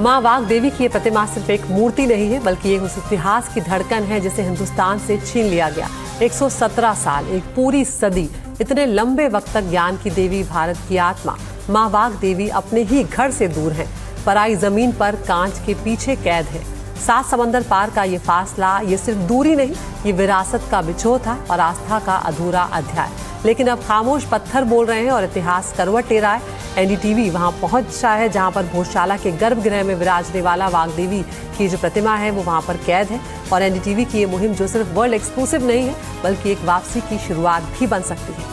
माँ वाग देवी की ये प्रतिमा सिर्फ एक मूर्ति नहीं है, बल्कि ये उस इतिहास की धड़कन है जिसे हिंदुस्तान से छीन लिया गया। 117 साल, एक पूरी सदी, इतने लंबे वक्त तक ज्ञान की देवी भारत की आत्मा माँ वाग देवी अपने ही घर से दूर है, पराई जमीन पर कांच के पीछे कैद है। 7 समंदर पार का ये फासला, ये सिर्फ दूरी नहीं, ये विरासत का बिछोह था और आस्था का अधूरा अध्याय। लेकिन अब खामोश पत्थर बोल रहे हैं और इतिहास करवट ले रहा है। एनडीटीवी वहां पहुंचा है जहां पर भोजशाला के गर्भगृह में विराजने वाला वाग देवी की जो प्रतिमा है वो वहां पर कैद है। और एनडीटीवी की ये मुहिम जो सिर्फ वर्ल्ड एक्सक्लूसिव नहीं है, बल्कि एक वापसी की शुरुआत भी बन सकती है।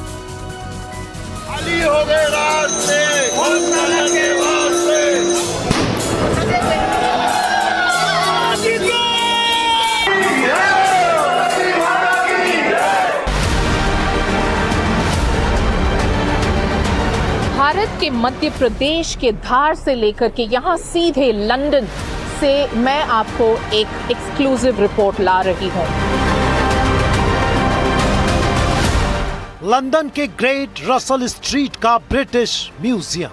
खाली हो गए रास्ते, भोजशाला के वास्ते। भारत के मध्य प्रदेश के धार से लेकर के यहाँ सीधे लंदन से मैं आपको एक एक्सक्लूसिव रिपोर्ट ला रही हूँ। लंदन के ग्रेट रसल स्ट्रीट का ब्रिटिश म्यूजियम।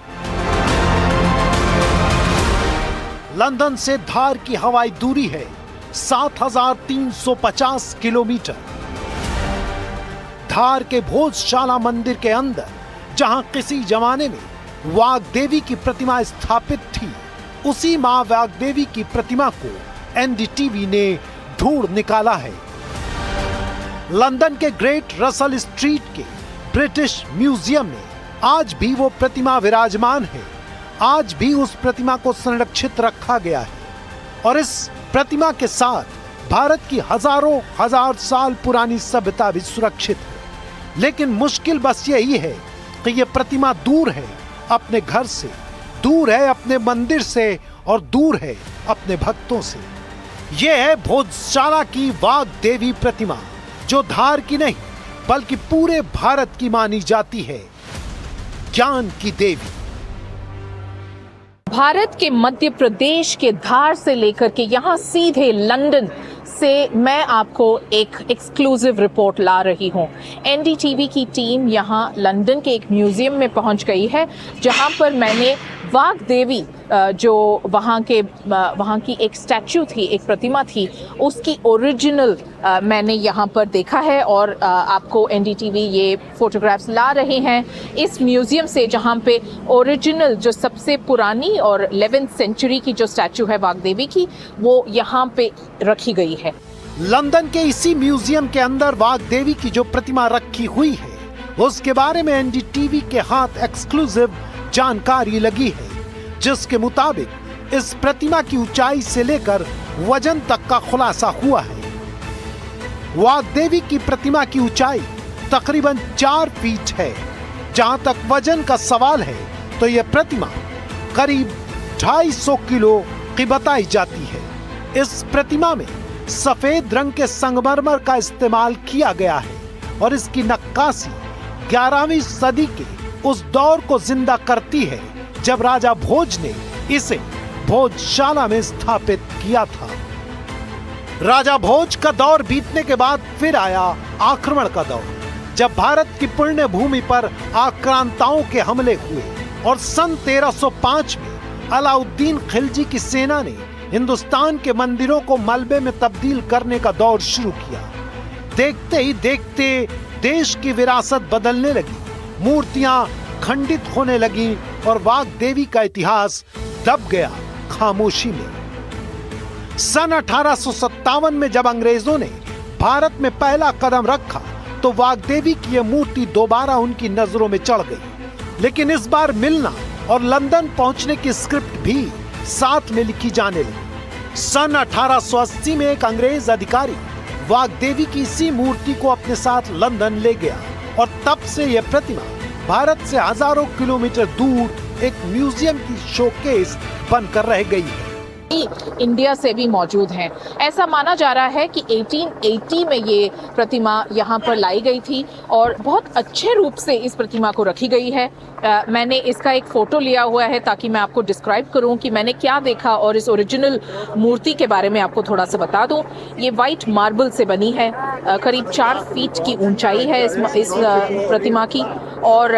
लंदन से धार की हवाई दूरी है 7,350 किलोमीटर। धार के भोजशाला मंदिर के अंदर जहां किसी जमाने में वाग देवी की प्रतिमा स्थापित थी, उसी मां वाग देवी की प्रतिमा को एनडीटीवी ने ढूंढ निकाला है। लंदन के ग्रेट रसल स्ट्रीट के ब्रिटिश म्यूजियम में आज भी वो प्रतिमा विराजमान है। आज भी उस प्रतिमा को संरक्षित रखा गया है और इस प्रतिमा के साथ भारत की हजारों हजार साल पुरानी सभ्यता भी सुरक्षित है। लेकिन मुश्किल बस यही है कि ये प्रतिमा दूर है अपने घर से, दूर है अपने मंदिर से और दूर है अपने भक्तों से। ये है भोजशाला की वाग देवी प्रतिमा, जो धार की नहीं बल्कि पूरे भारत की मानी जाती है, ज्ञान की देवी। भारत के मध्य प्रदेश के धार से लेकर के यहाँ सीधे लंदन से मैं आपको एक एक्सक्लूसिव रिपोर्ट ला रही हूँ। एनडीटीवी की टीम यहाँ लंदन के एक म्यूजियम में पहुँच गई है, जहाँ पर मैंने वाग देवी जो वहाँ की एक स्टैचू थी, एक प्रतिमा थी, उसकी ओरिजिनल मैंने यहाँ पर देखा है और आपको एनडीटीवी ये फोटोग्राफ्स ला रहे हैं इस म्यूज़ियम से, जहाँ पे ओरिजिनल जो सबसे पुरानी और 11th सेंचुरी की जो स्टैचू है वाग देवी की, वो यहाँ पे रखी गई है। लंदन के इसी म्यूजियम के अंदर वाग देवी की जो प्रतिमा रखी हुई है, उसके बारे में एनडीटीवी के हाथ एक्सक्लूसिव जानकारी लगी है, जिसके मुताबिक इस प्रतिमा की ऊंचाई से लेकर वजन तक का खुलासा हुआ है। वाग देवी की प्रतिमा की ऊंचाई तकरीबन 4 फीट है। जहां तक वजन का सवाल है तो यह प्रतिमा करीब 250 किलो की बताई जाती है। इस प्रतिमा में सफेद रंग के संगमरमर का इस्तेमाल किया गया है और इसकी नक्काशी 11वीं सदी के उस दौर को जिंदा करती है जब राजा भोज ने इसे भोजशाला में स्थापित किया था। राजा भोज का दौर बीतने के बाद फिर आया आक्रमण का दौर, जब भारत की पुण्य भूमि पर आक्रांताओं के हमले हुए और सन 1305 में अलाउद्दीन खिलजी की सेना ने हिंदुस्तान के मंदिरों को मलबे में तब्दील करने का दौर शुरू किया। देखते ही देखते देश की विरासत बदलने लगी, मूर्तियां खंडित होने लगी और वाग देवी का इतिहास दब गया खामोशी में। सन 1857 में जब अंग्रेजों ने भारत में पहला कदम रखा तो वाग देवी की यह मूर्ति दोबारा उनकी नजरों में चढ़ गई। लेकिन इस बार मिलना और लंदन पहुंचने की स्क्रिप्ट भी साथ में लिखी जाने लगी। सन 1880 में एक अंग्रेज अधिकारी वाग देवी की इसी मूर्ति को अपने साथ लंदन ले गया और तब से यह प्रतिमा भारत से हजारों किलोमीटर दूर एक म्यूजियम की शोकेस बनकर रह गई है। इंडिया से भी मौजूद हैं। ऐसा माना जा रहा है कि 1880 में ये प्रतिमा यहाँ पर लाई गई थी और बहुत अच्छे रूप से इस प्रतिमा को रखी गई है। मैंने इसका एक फ़ोटो लिया हुआ है ताकि मैं आपको डिस्क्राइब करूँ कि मैंने क्या देखा और इस ओरिजिनल मूर्ति के बारे में आपको थोड़ा सा बता दूँ। ये वाइट मार्बल से बनी है, करीब 4 फीट की ऊंचाई है इस प्रतिमा की और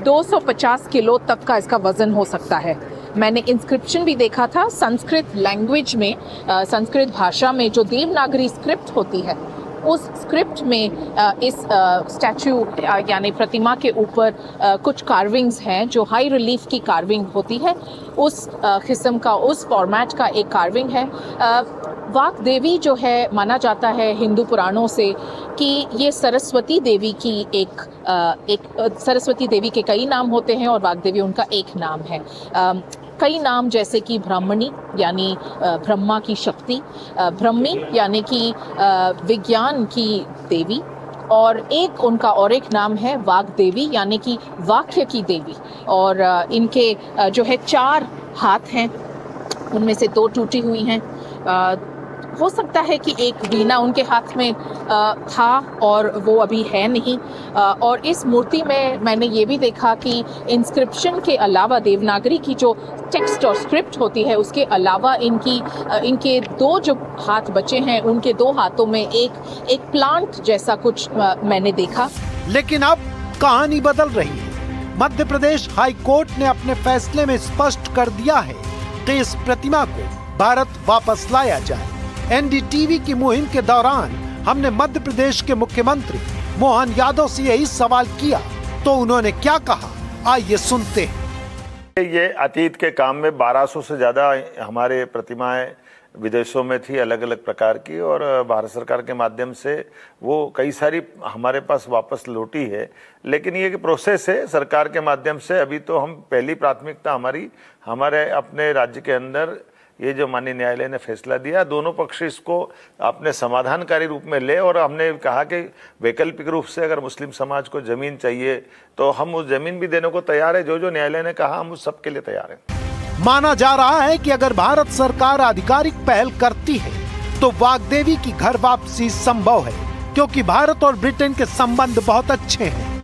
250 किलो तक का इसका वज़न हो सकता है। मैंने इंस्क्रिप्शन भी देखा था संस्कृत लैंग्वेज में, संस्कृत भाषा में जो देवनागरी स्क्रिप्ट होती है उस स्क्रिप्ट में इस स्टैचू यानी प्रतिमा के ऊपर कुछ कार्विंग्स हैं जो हाई रिलीफ की कार्विंग होती है, उस किस्म का, उस फॉर्मेट का एक कार्विंग है। वाक देवी जो है माना जाता है हिंदू पुराणों से कि ये सरस्वती देवी की एक सरस्वती देवी के कई नाम होते हैं और वाक देवी उनका एक नाम है। कई नाम जैसे कि ब्राह्मणी यानी ब्रह्मा की शक्ति, ब्रह्मी यानी कि विज्ञान की देवी, और उनका और एक नाम है वाक देवी यानी कि वाक्य की देवी। और इनके जो है 4 हाथ हैं, उनमें से 2 टूटी हुई हैं। हो सकता है कि एक वीणा उनके हाथ में था और वो अभी है नहीं। और इस मूर्ति में मैंने ये भी देखा कि इंस्क्रिप्शन के अलावा देवनागरी की जो टेक्स्ट और स्क्रिप्ट होती है उसके अलावा इनके 2 जो हाथ बचे हैं उनके 2 हाथों में एक प्लांट जैसा कुछ मैंने देखा। लेकिन अब कहानी बदल रही है। मध्य प्रदेश हाई कोर्ट ने अपने फैसले में स्पष्ट कर दिया है कि इस प्रतिमा को भारत वापस लाया जाए। एनडीटीवी की मुहिम के दौरान हमने मध्य प्रदेश के मुख्यमंत्री मोहन यादव से यही सवाल किया, तो उन्होंने क्या कहा, आइए सुनते हैं। ये अतीत के काम में 1200 से ज्यादा हमारे प्रतिमाएं विदेशों में थी अलग अलग प्रकार की, और भारत सरकार के माध्यम से वो कई सारी हमारे पास वापस लौटी है। लेकिन ये कि प्रोसेस है सरकार के माध्यम से। अभी तो हम पहली प्राथमिकता हमारे अपने राज्य के अंदर ये जो माननीय न्यायालय ने फैसला दिया, दोनों पक्ष इसको अपने समाधानकारी रूप में ले। और हमने कहा कि वैकल्पिक रूप से अगर मुस्लिम समाज को जमीन चाहिए तो हम उस जमीन भी देने को तैयार है। जो न्यायालय ने कहा हम उस सब के लिए तैयार हैं। माना जा रहा है कि अगर भारत सरकार आधिकारिक पहल करती है तो वाग्देवी की घर वापसी संभव है, क्योंकि भारत और ब्रिटेन के संबंध बहुत अच्छे हैं।